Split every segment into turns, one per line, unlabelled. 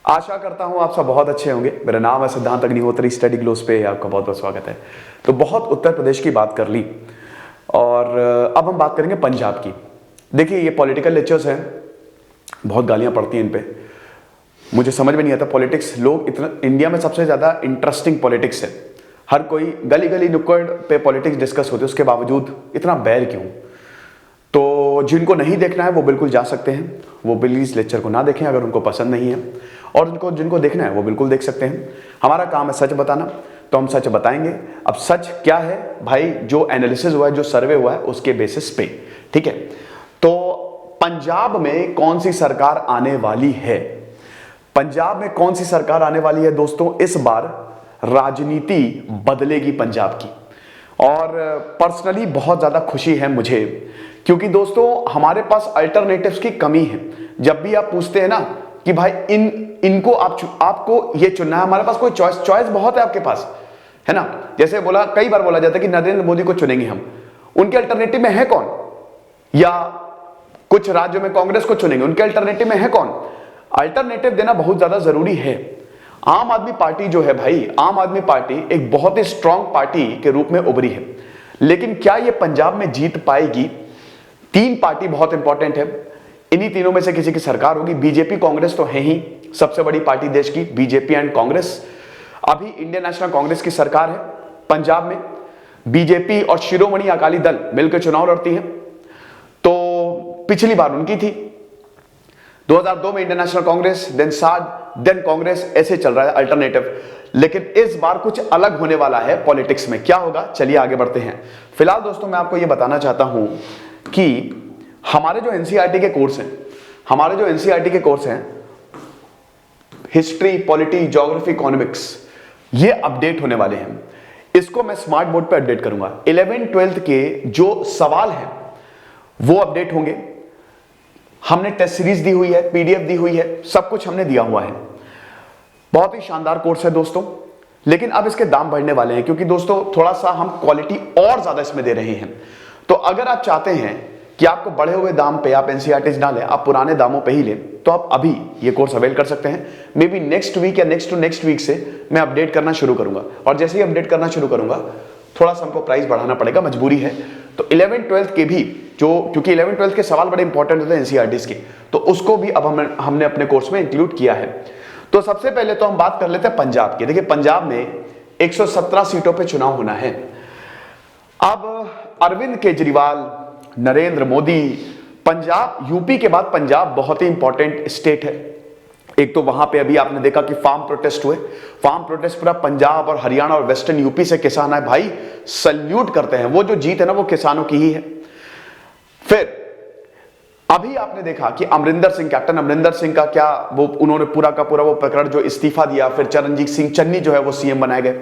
आशा करता हूं आप सब बहुत अच्छे होंगे। मेरा नाम है सिद्धांत अग्निहोत्री, स्टडी ग्लोस पे आपका बहुत बहुत स्वागत है। तो बहुत उत्तर प्रदेश की बात कर ली और अब हम बात करेंगे पंजाब की। देखिए ये पॉलिटिकल लेक्चर्स हैं, बहुत गालियां पड़ती हैं इन पे, मुझे समझ में नहीं आता पॉलिटिक्स। लोग इतना, इंडिया में सबसे ज्यादा इंटरेस्टिंग पॉलिटिक्स है, हर कोई गली गली नुक्कड़ पे पॉलिटिक्स डिस्कस होते हैं, उसके बावजूद इतना बैर क्यों? तो जिनको नहीं देखना है वो बिल्कुल जा सकते हैं, वो प्लीज लेक्चर को ना देखें अगर उनको पसंद नहीं है, और जिनको देखना है वो बिल्कुल देख सकते हैं। हमारा काम है सच बताना, तो हम सच बताएंगे। अब सच क्या है भाई, जो एनालिसिस हुआ है, जो सर्वे हुआ है उसके बेसिस पे, ठीक है। तो पंजाब में कौन सी सरकार आने वाली है? पंजाब में कौन सी सरकार आने वाली है दोस्तों? इस बार राजनीति बदलेगी पंजाब की, और पर्सनली बहुत ज्यादा खुशी है मुझे, क्योंकि दोस्तों हमारे पास अल्टरनेटिव्स की कमी है। जब भी आप पूछते हैं ना कि भाई इनको आपको ये चुनना है, हमारे पास कोई चॉइस बहुत है आपके पास, है ना। जैसे बोला, कई बार बोला जाता है कि नरेंद्र मोदी को चुनेंगे हम, उनके अल्टरनेटिव में है कौन? या कुछ राज्यों में कांग्रेस को चुनेंगे, उनके अल्टरनेटिव में है कौन? अल्टरनेटिव देना बहुत ज्यादा जरूरी है। आम आदमी पार्टी जो है भाई, आम आदमी पार्टी एक बहुत ही स्ट्रांग पार्टी के रूप में उभरी है, लेकिन क्या ये पंजाब में जीत पाएगी? तीन पार्टी बहुत इंपॉर्टेंट है, इन्हीं तीनों में से किसी की सरकार होगी। बीजेपी कांग्रेस तो है ही सबसे बड़ी पार्टी देश की, बीजेपी एंड कांग्रेस। अभी इंडियन नेशनल कांग्रेस की सरकार है पंजाब में, बीजेपी और शिरोमणि अकाली दल मिलकर चुनाव लड़ती है। तो पिछली बार उनकी थी, 2002 में इंडियन नेशनल कांग्रेस, देन कांग्रेस, ऐसे चल रहा है अल्टरनेटिव। लेकिन इस बार कुछ अलग होने वाला है पॉलिटिक्स में, क्या होगा चलिए आगे बढ़ते हैं। फिलहाल दोस्तों मैं आपको यह बताना चाहता हूं कि हमारे जो एनसीईआरटी के कोर्स हैं, हिस्ट्री, पॉलिटी, ज्योग्राफी, इकोनॉमिक्स, ये अपडेट होने वाले हैं। इसको मैं स्मार्ट बोर्ड पे अपडेट करूंगा। 11th-12th के जो सवाल हैं वो अपडेट होंगे। हमने टेस्ट सीरीज दी हुई है, पीडीएफ दी हुई है, सब कुछ हमने दिया हुआ है। बहुत ही शानदार कोर्स है दोस्तों, लेकिन अब इसके दाम बढ़ने वाले हैं, क्योंकि दोस्तों थोड़ा सा हम क्वालिटी और ज्यादा इसमें दे रहे हैं। तो अगर आप चाहते हैं कि आपको बढ़े हुए दाम पे आप एनसीईआरटीज ना लें, आप पुराने दामों पे ही लें, तो आप अभी ये कोर्स अवेल कर सकते हैं। मे बी नेक्स्ट वीक या नेक्स्ट टू नेक्स्ट वीक से मैं अपडेट करना शुरू करूंगा, और जैसे ही अपडेट करना शुरू करूंगा थोड़ा सा हमको प्राइस बढ़ाना पड़ेगा, मजबूरी है। तो 11th-12th के भी क्योंकि 11th-12th के सवाल बड़े इंपॉर्टेंट होते हैं एनसीईआरटीज के, तो उसको भी अब हमने अपने कोर्स में इंक्लूड किया है। तो सबसे पहले तो हम बात कर लेते हैं पंजाब की। देखिए पंजाब में 117 सीटों पर चुनाव होना है। अब अरविंद केजरीवाल, नरेंद्र मोदी, पंजाब, यूपी के बाद पंजाब बहुत ही इंपॉर्टेंट स्टेट है। एक तो वहां पे अभी आपने देखा कि फार्म प्रोटेस्ट हुए, फार्म प्रोटेस्ट पूरा पंजाब और हरियाणा और वेस्टर्न यूपी से किसान आए, भाई सल्यूट करते हैं। वो जो जीत है ना वो किसानों की ही है। फिर अभी आपने देखा कि कैप्टन अमरिंदर सिंह का क्या, वो उन्होंने पूरा का पूरा वो प्रकरण जो इस्तीफा दिया, फिर चरणजीत सिंह चन्नी जो है वो सीएम बनाए गए।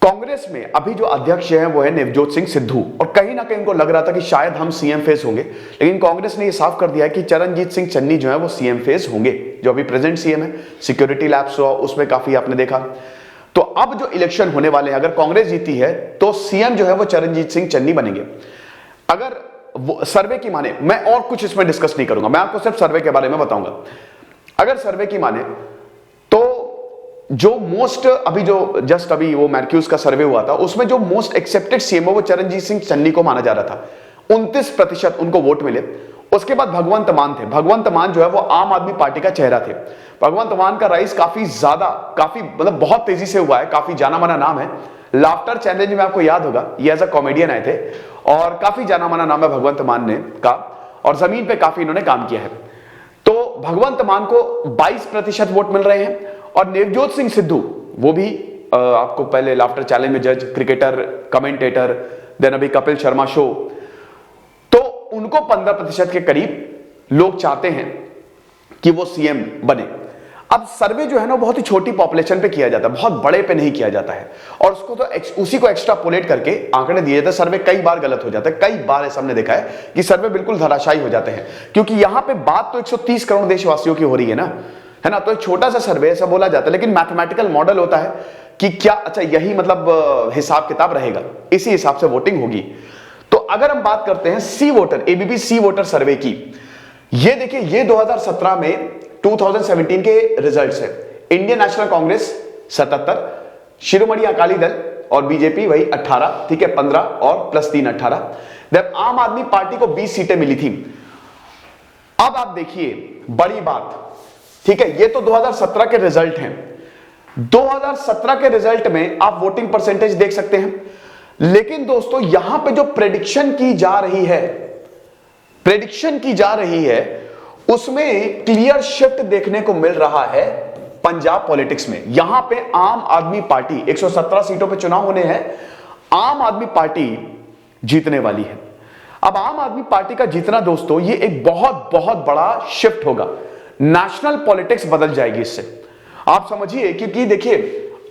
कांग्रेस में अभी जो अध्यक्ष हैं वो है नवजोत सिंह सिद्धू, और कहीं ना कहीं उनको लग रहा था कि शायद हम सीएम फेस होंगे, लेकिन कांग्रेस ने ये साफ कर दिया है कि चरणजीत सिंह चन्नी जो है वो सीएम फेस होंगे, जो अभी प्रेजेंट सीएम है। सिक्योरिटी लैप्स हुआ उसमें काफी आपने देखा। तो अब जो इलेक्शन होने वाले हैं, अगर कांग्रेस जीती है तो सीएम जो है वो चरणजीत सिंह चन्नी बनेंगे। अगर वो सर्वे की माने, मैं और कुछ इसमें डिस्कस नहीं करूंगा, मैं आपको सिर्फ सर्वे के बारे में बताऊंगा। अगर सर्वे की माने तो जो मोस्ट अभी जस्ट अभी वो मैर्क्यूज का सर्वे हुआ था, उसमें जो मोस्ट एक्सेप्टेड सीएम है वो चरणजीत सिंह चन्नी को माना जा रहा था। 29% उनको वोट मिले। उसके बाद भगवंत मान थे। भगवंत मान जो है वो आम आदमी पार्टी का चेहरा थे। भगवंत मान का राइज काफी मतलब बहुत तेजी से हुआ है, काफी जाना माना नाम है। लाफ्टर चैलेंज में आपको याद होगा ये एज अ कॉमेडियन आए थे, और काफी जाना माना नाम है भगवंत मान ने का, और जमीन पे काफी इन्होंने काम किया है। तो भगवंत मान को 22% वोट मिल रहे हैं, और नवजोत सिंह सिद्धू वो भी आपको पहले लाफ्टर चैलेंज में जज, क्रिकेटर, कमेंटेटर, देन अभी कपिल शर्मा शो, तो उनको 15% के करीब लोग चाहते हैं कि वो सीएम बने। अब सर्वे जो है ना बहुत ही छोटी पॉपुलेशन पे किया जाता है, बहुत बड़े पे नहीं किया जाता है, और उसको तो उसी को एक्स्ट्रापोलेट करके आंकड़े दिए जाते हैं। सर्वे कई बार गलत हो जाता है, कई बार ऐसा हमने देखा है कि सर्वे बिल्कुल धराशायी हो जाते हैं, क्योंकि यहां पे बात तो 130 करोड़ देशवासियों की हो रही है ना, तो एक छोटा सा सर्वे ऐसा बोला जाता है, लेकिन मैथमेटिकल मॉडल होता है कि क्या, अच्छा यही मतलब हिसाब किताब रहेगा, इसी हिसाब से वोटिंग होगी। तो अगर हम बात करते हैं सी वोटर, एबीपी सी वोटर सर्वे की, ये देखिए ये 2017 में 2017 के रिजल्ट्स है। इंडियन नेशनल कांग्रेस 77, शिरोमणि अकाली दल और बीजेपी वही 18, ठीक है, 15 और +3 18। जब आम आदमी पार्टी को 20 सीटें मिली थी। अब आप देखिए बड़ी बात, ठीक है, ये तो 2017 के रिजल्ट हैं। 2017 के रिजल्ट में आप वोटिंग परसेंटेज देख सकते हैं, लेकिन दोस्तों यहां पे जो प्रेडिक्शन की जा रही है उसमें क्लियर शिफ्ट देखने को मिल रहा है पंजाब पॉलिटिक्स में। यहां पे आम आदमी पार्टी 117 सीटों पे चुनाव होने हैं, आम आदमी पार्टी जीतने वाली है। अब आम आदमी पार्टी का जीतना दोस्तों ये एक बहुत बहुत बड़ा शिफ्ट होगा, नेशनल पॉलिटिक्स बदल जाएगी इससे, आप समझिए। क्योंकि देखिए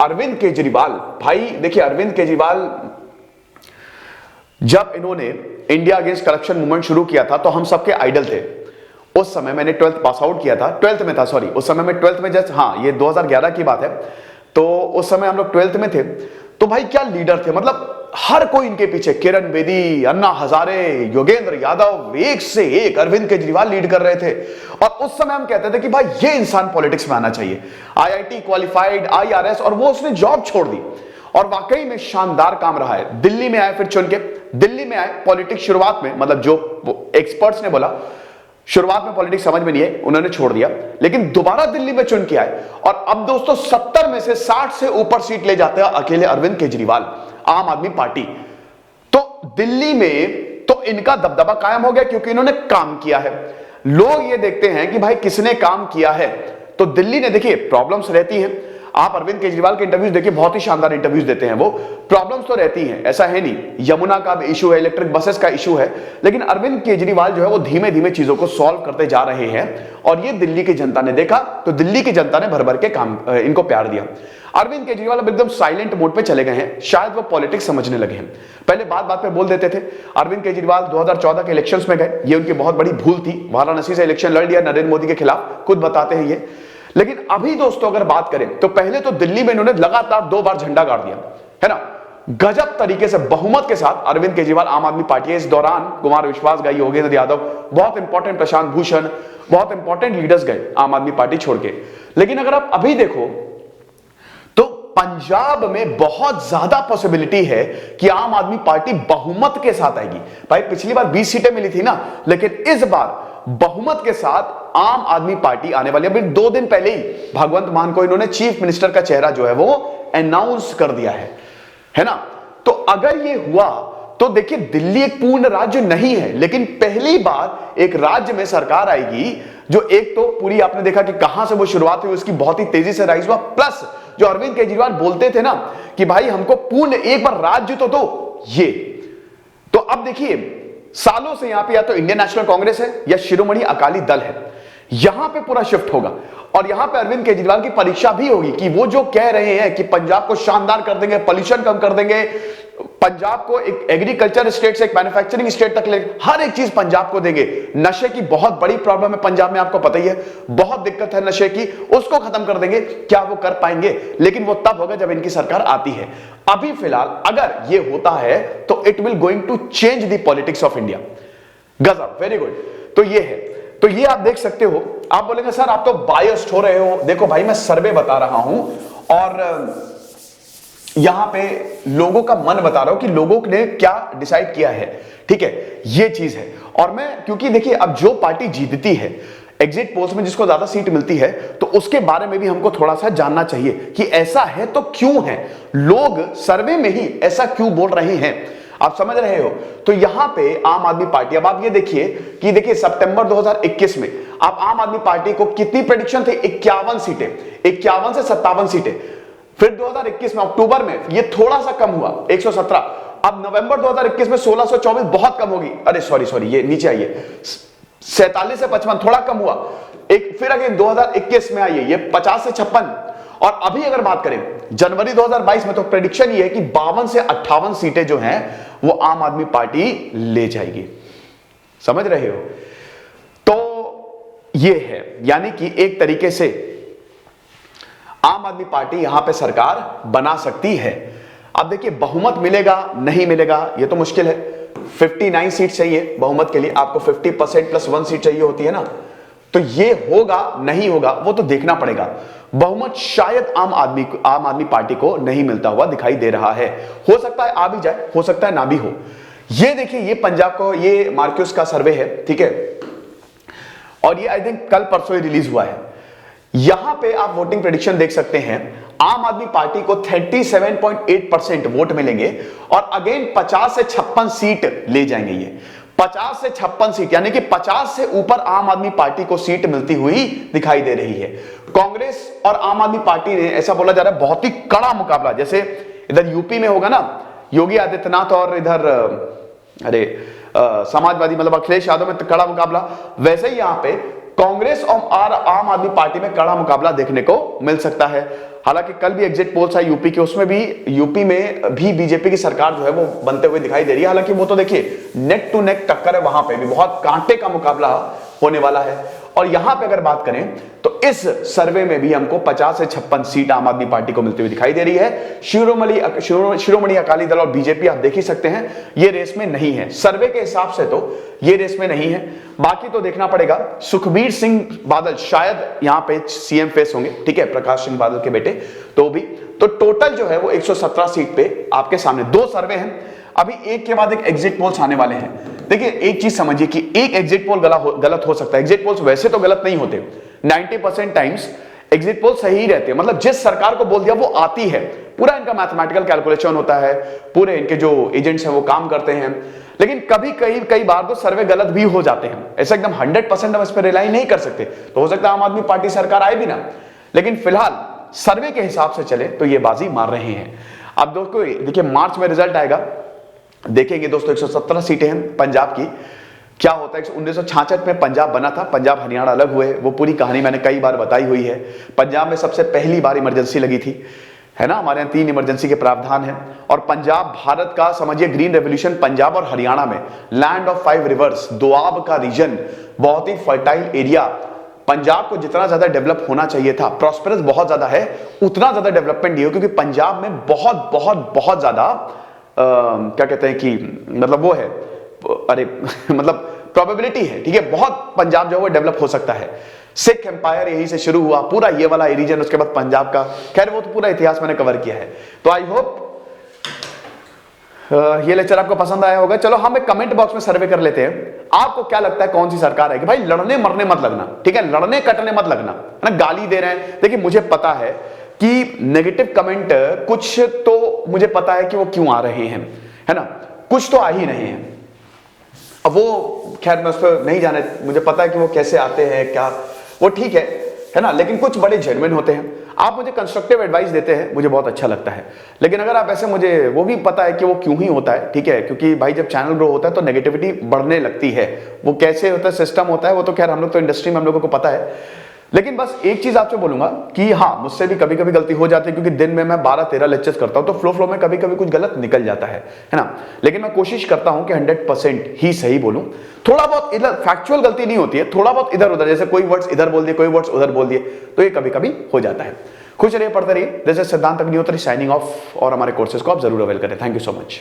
अरविंद केजरीवाल, भाई देखिए अरविंद केजरीवाल जब इन्होंने इंडिया अगेंस्ट करप्शन मूवमेंट शुरू किया था तो हम सबके आइडल थे। उस समय मैंने 12th पास आउट किया था, 12th में था, सॉरी उस समय मैं 12th में जस्ट, हाँ ये 2011 की बात है। तो उस समय हम लोग 12th में थे। तो भाई क्या लीडर थे, मतलब हर कोई इनके पीछे, किरण बेदी, अन्ना हजारे, योगेंद्र यादव, एक से एक अरविंद केजरीवाल लीड कर रहे थे। और उस समय हम कहते थे कि भाई ये इंसान पॉलिटिक्स में आना चाहिए, IIT क्वालिफाइड, IRS, और वो उसने जॉब छोड़ दी और वाकई में शानदार काम रहा है। दिल्ली में आए, फिर चुन के दिल्ली में आए, पॉलिटिक्स शुरुआत में, मतलब जो एक्सपर्ट्स ने बोला शुरुआत में पॉलिटिक्स समझ में नहीं है, उन्होंने छोड़ दिया, लेकिन दोबारा दिल्ली में चुन के आए। और अब दोस्तों 70 में से 60 से ऊपर सीट ले जाते हैं अकेले अरविंद केजरीवाल, आम आदमी पार्टी। तो दिल्ली में तो इनका दबदबा कायम हो गया क्योंकि इन्होंने काम किया है। लोग ये देखते हैं कि भाई किसने काम किया है। तो दिल्ली ने, देखिए प्रॉब्लम्स रहती हैं, आप अरविंद केजरीवाल के इंटरव्यूज देखिए, बहुत ही शानदार इंटरव्यूज देते हैं वो। प्रॉब्लम्स तो रहती हैं, ऐसा है नहीं, यमुना का इशू है, इलेक्ट्रिक बसेस का इशू है, लेकिन अरविंद केजरीवाल जो है वो धीमे धीमे चीजों को सॉल्व करते जा रहे हैं। और ये दिल्ली की जनता ने देखा, तो दिल्ली की जनता ने भर भर के काम इनको प्यार दिया। अरविंद केजरीवाल अब एकदम साइलेंट मोड पे चले गए हैं, शायद वो पॉलिटिक्स समझने लगे हैं। पहले बात बात पे बोल देते थे। अरविंद केजरीवाल 2014 के इलेक्शंस में गए, ये उनकी बहुत बड़ी भूल थी, वाराणसी से इलेक्शन लड़ लिया नरेंद्र मोदी के खिलाफ, खुद बताते हैं ये। लेकिन अभी दोस्तों अगर बात करें तो पहले तो दिल्ली में इन्होंने लगातार 2 बार झंडा गाड़ दिया है ना, गजब तरीके से बहुमत के साथ अरविंद केजरीवाल आम आदमी पार्टी। इस दौरान कुमार विश्वास गए, योगेंद्र यादव, बहुत इंपॉर्टेंट, प्रशांत भूषण, बहुत इंपॉर्टेंट लीडर्स गए आम आदमी पार्टी छोड़ के। लेकिन अगर आप अभी देखो तो पंजाब में बहुत ज्यादा पॉसिबिलिटी है कि आम आदमी पार्टी बहुमत के साथ आएगी। भाई पिछली बार 20 सीटें मिली थी ना, लेकिन इस बार बहुमत के साथ आम आदमी पार्टी आने वाली है। अभी 2 दिन पहले ही भगवंत मान को इन्होंने चीफ मिनिस्टर का चेहरा जो है वो अनाउंस कर दिया है ना। तो अगर ये हुआ तो देखिए दिल्ली एक पूर्ण राज्य नहीं है, लेकिन पहली बार एक राज्य में सरकार आएगी जो एक तो पूरी, आपने देखा कि कहां से वो शुरुआत हुई, उसकी बहुत ही तेजी से राइज हुआ। प्लस जो अरविंद केजरीवाल बोलते थे ना कि भाई हमको पूर्ण एक बार राज्य तो दो, ये तो अब देखिए सालों से यहां पे या तो इंडियन नेशनल कांग्रेस है या शिरोमणि अकाली दल है, यहां पे पूरा शिफ्ट होगा। और यहां पे अरविंद केजरीवाल की परीक्षा भी होगी कि वो जो कह रहे हैं कि पंजाब को शानदार कर देंगे, पॉल्यूशन कम कर देंगे, पंजाब को एक एग्रीकल्चर स्टेट से एक मैन्युफैक्चरिंग स्टेट तक ले, हर एक चीज पंजाब को देंगे। नशे की बहुत बड़ी प्रॉब्लम है पंजाब में, आपको पता ही है, बहुत दिक्कत है नशे की, उसको खत्म कर देंगे। क्या वो कर पाएंगे? लेकिन वो तब होगा जब इनकी सरकार आती है। अभी फिलहाल अगर ये होता है तो it will going to change the politics of India. गजब, वेरी गुड। तो ये है, तो ये आप देख सकते हो। आप बोलेंगे सर आप तो बायस्ड हो रहे हो। देखो भाई मैं सर्वे बता रहा हूं और यहां पे लोगों का मन बता रहा हूं कि लोगों ने क्या डिसाइड किया है, ठीक है, ये चीज है। और मैं, क्योंकि देखिए अब जो पार्टी जीतती है एग्जिट पोल्स में, जिसको ज्यादा सीट मिलती है, तो उसके बारे में भी हमको थोड़ा सा जानना चाहिए कि ऐसा है तो क्यों है, लोग सर्वे में ही ऐसा क्यों बोल रहे हैं, आप समझ रहे हो। तो यहां पे आम आदमी पार्टी, अब आप ये देखिए कि देखिए सितंबर 2021 में आप आम आदमी पार्टी को कितनी प्रेडिक्शन थी, 51 सीटें, 51 से 57 सीटें। फिर 2021 में अक्टूबर में ये थोड़ा सा कम हुआ, 117। अब नवंबर 2021 में 1624, बहुत कम होगी, अरे सॉरी ये नीचे आइए, 47 से 55, थोड़ा कम हुआ। एक फिर अगेन 2021 में आइए, ये 50 से 56। और अभी अगर बात करें जनवरी 2022 में, तो प्रेडिक्शन ये है कि 52 से 58 सीटें जो हैं वो आम आदमी पार्टी ले जाएगी। समझ रहे हो? तो ये है, यानी कि एक तरीके से आम आदमी पार्टी यहां पे सरकार बना सकती है। अब देखिए बहुमत मिलेगा नहीं मिलेगा ये तो मुश्किल है। 59 सीट चाहिए बहुमत के लिए, आपको 50% +1 सीट चाहिए होती है ना, तो ये होगा नहीं होगा वो तो देखना पड़ेगा। बहुमत शायद आम आदमी पार्टी को नहीं मिलता हुआ दिखाई दे रहा है। हो सकता है आ भी जाए, हो सकता है ना भी हो। ये देखिए, ये पंजाब को, ये मार्क्यूस का सर्वे है, ठीक है, और ये आई थिंक कल परसों ही रिलीज हुआ है। यहां पे आप वोटिंग प्रेडिक्शन देख सकते हैं। आम आदमी पार्टी को 37.8% वोट मिलेंगे और अगेन 50 से 56 सीट ले जाएंगे। ये 50 से 56 सीट, यानी कि 50 से ऊपर आम आदमी पार्टी को सीट मिलती हुई दिखाई दे रही है। कांग्रेस और आम आदमी पार्टी ने, ऐसा बोला जा रहा है, बहुत ही कड़ा मुकाबला, जैसे इधर यूपी में होगा ना योगी आदित्यनाथ और इधर समाजवादी मतलब अखिलेश यादव में कड़ा मुकाबला, वैसे ही यहां पे कांग्रेस और आम आदमी पार्टी में कड़ा मुकाबला देखने को मिल सकता है। हालांकि कल भी एग्जिट पोल्स आई यूपी के, उसमें भी यूपी में भी बीजेपी की सरकार जो है वो बनते हुए दिखाई दे रही है। हालांकि वो तो देखिए नेक टू नेक टक्कर है, वहां पे भी बहुत कांटे का मुकाबला होने वाला है। और यहां पे अगर बात करें तो इस सर्वे में भी हमको 50 से 56 सीट आम आदमी पार्टी को मिलती हुई दिखाई दे रही है। शिरोमणि अकाली दल और बीजेपी आप देख ही सकते हैं ये रेस में नहीं है, सर्वे के हिसाब से तो ये रेस में नहीं है। बाकी तो देखना पड़ेगा। सुखबीर सिंह बादल शायद यहां पे सीएम फेस होंगे, ठीक है, प्रकाश सिंह बादल के बेटे, तो भी तो टोटल जो है वो 117 सीट पे आपके सामने। 2 सर्वे हैं, अभी एक के बाद एक एग्जिट पोल्स आने वाले हैं। देखिए एक चीज समझिए कि एक एग्जिट पोल गलत हो सकता है। एग्जिट पोल्स वैसे तो गलत नहीं होते, 90% टाइम्स एग्जिट पोल सही रहते हैं, मतलब जिस सरकार को बोल दिया वो आती है। पूरा इनका मैथमेटिकल कैलकुलेशन होता है, पूरे इनके जो एजेंट्स हैं वो काम करते हैं। लेकिन कई बार तो सर्वे गलत भी हो जाते हैं। ऐसा एकदम 100% हम इस पर रिलाई नहीं कर सकते, तो हो सकता है आम आदमी पार्टी सरकार आए भी ना, लेकिन फिलहाल सर्वे के हिसाब से चले तो ये बाजी मार रहे हैं। अब दोस्तों देखिए मार्च में रिजल्ट आएगा, देखेंगे दोस्तों। 117 सीटें हैं पंजाब की, क्या होता है। 1966 में पंजाब बना था, पंजाब हरियाणा अलग हुए, वो पूरी कहानी मैंने कई बार बताई हुई है। पंजाब में सबसे पहली बार इमरजेंसी लगी थी, है ना, हमारे यहाँ 3 इमरजेंसी के प्रावधान हैं। और पंजाब भारत का समझिए ग्रीन रेवोल्यूशन पंजाब और हरियाणा में, लैंड ऑफ 5 रिवर्स, दोआब का रीजन, बहुत ही फर्टाइल एरिया। पंजाब को जितना ज्यादा डेवलप होना चाहिए था, प्रॉस्पेरस बहुत ज्यादा है, उतना ज्यादा डेवलपमेंट नहीं हो, क्योंकि पंजाब में बहुत बहुत बहुत ज्यादा क्या कहते हैं कि मतलब वो है, अरे मतलब प्रोबेबिलिटी है, ठीक है, बहुत पंजाब जो है वो डेवलप हो सकता है। सिख एम्पायर यहीं से शुरू हुआ, पूरा ये वाला रीजन, उसके बाद पंजाब का, खैर वो तो पूरा इतिहास मैंने कवर किया है। तो आई होप ये लेक्चर आपको पसंद आया होगा। चलो हम एक कमेंट बॉक्स में सर्वे कर लेते हैं, आपको क्या लगता है कौन सी सरकार आएगी। भाई लड़ने मरने मत लगना, ठीक है, लड़ने कटने मत लगना, है ना, गाली दे रहे हैं। देखिए मुझे पता है कि नेगेटिव कमेंट कुछ तो मुझे पता है कि वो क्यों आ रहे हैं, है ना, कुछ तो आ ही रहे हैं। अब वो खैर मैं उस पर नहीं जाने, मुझे पता है कि वो कैसे आते हैं, क्या वो ठीक है ना, लेकिन कुछ बड़े जेन्युइन होते हैं। आप मुझे कंस्ट्रक्टिव एडवाइस देते हैं, मुझे बहुत अच्छा लगता है। लेकिन अगर आप ऐसे, मुझे वो भी पता है कि वो क्यों ही होता है, ठीक है, क्योंकि भाई जब चैनल ग्रो होता है तो नेगेटिविटी बढ़ने लगती है। वो कैसे होता है, सिस्टम होता है, वो तो खैर हम लोग तो इंडस्ट्री में हम लोगों को पता है। लेकिन बस एक चीज आपसे बोलूंगा कि हाँ, मुझसे भी कभी कभी गलती हो जाती है, क्योंकि दिन में मैं 12-13 लेक्चर्स करता हूं, तो फ्लो में कभी कभी कुछ गलत निकल जाता है ना। लेकिन मैं कोशिश करता हूं कि 100% ही सही बोलूं। थोड़ा बहुत इधर फैक्चुअल गलती नहीं होती है, थोड़ा बहुत इधर उधर, जैसे कोई वर्ड्स इधर बोल दिए, कोई वर्ड्स उधर बोल दिए, तो ये कभी कभी हो जाता है। खुश रहिए, पढ़ते रहिए। जैसे सिद्धांत अग्निहोत्री साइनिंग ऑफ, और हमारे कोर्सेज को आप जरूर अवेल करें। Thank you so much.